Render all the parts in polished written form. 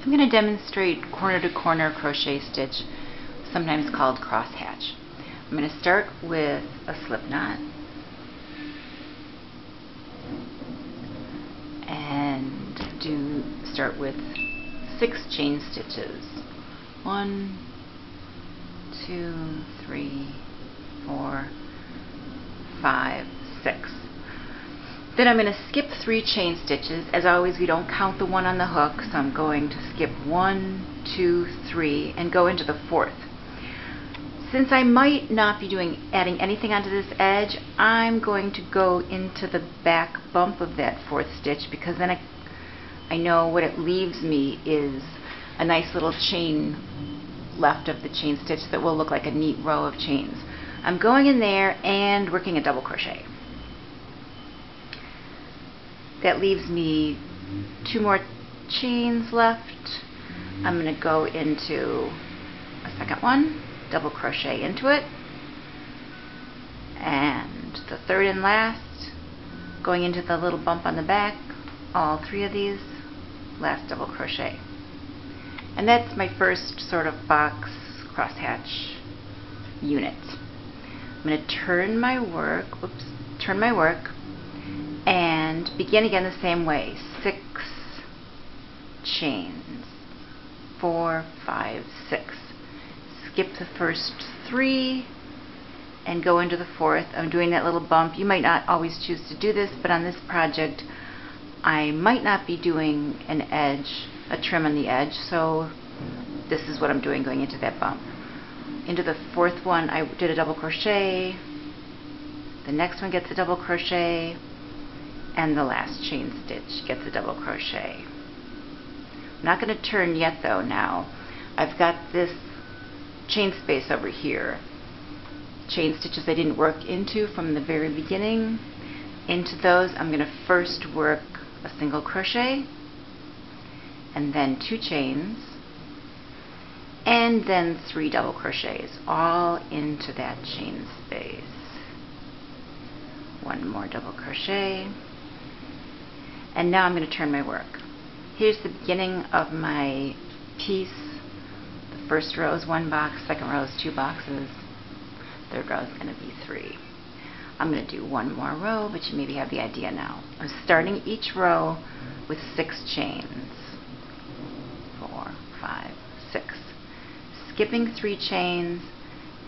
I'm going to demonstrate corner to corner crochet stitch, sometimes called cross hatch. I'm going to start with a slip knot and start with 6 chain stitches. 1, 2, 3, 4, 5, 6. Then I'm going to skip 3 chain stitches. As always, we don't count the one on the hook, so I'm going to skip 1, 2, 3 and go into the 4th. Since I might not be adding anything onto this edge, I'm going to go into the back bump of that 4th stitch, because then I know what it leaves me is a nice little chain left of the chain stitch that will look like a neat row of chains. I'm going in there and working a double crochet. That leaves me 2 more chains left. I'm going to go into a second one, double crochet into it, and the 3rd and last, going into the little bump on the back, all 3 of these, last double crochet. And that's my first sort of box crosshatch unit. I'm going to turn my work, and begin again the same way. 6 chains, 4, 5, 6. Skip the first 3 and go into the 4th. I'm doing that little bump. You might not always choose to do this, but on this project I might not be doing an edge, a trim on the edge, so this is what I'm doing, going into that bump. Into the 4th one I did a double crochet, the next one gets a double crochet, and the last chain stitch gets a double crochet. I'm not going to turn yet though now. I've got this chain space over here. Chain stitches I didn't work into from the very beginning. Into those I'm going to first work a single crochet, and then 2 chains, and then 3 double crochets, all into that chain space. 1 more double crochet, and now I'm going to turn my work. Here's the beginning of my piece. The first row is 1 box, second row is 2 boxes, third row is going to be 3. I'm going to do 1 more row, but you maybe have the idea now. I'm starting each row with 6 chains. 4, 5, 6. Skipping 3 chains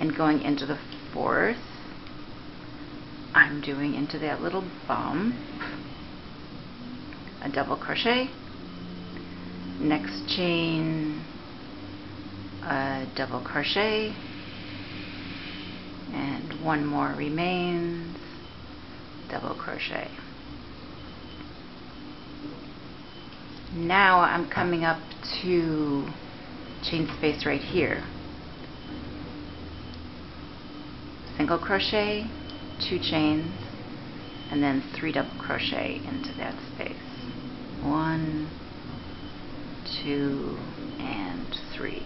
and going into the 4th. I'm doing into that little bump a double crochet, next chain a double crochet, and 1 more remains, double crochet. Now I'm coming up to chain space right here. Single crochet, 2 chains, and then 3 double crochet into that space. 1, 2, and 3.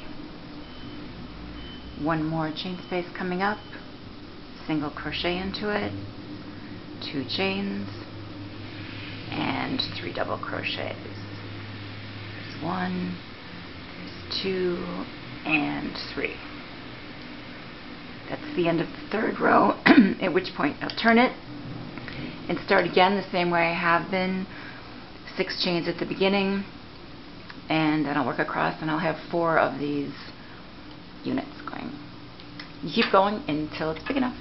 1 more chain space coming up, single crochet into it, 2 chains, and 3 double crochets. There's 1, there's 2, and 3. That's the end of the 3rd row, at which point I'll turn it and start again the same way I have been. 6 chains at the beginning, and then I'll work across, and I'll have 4 of these units going. You keep going until it's big enough.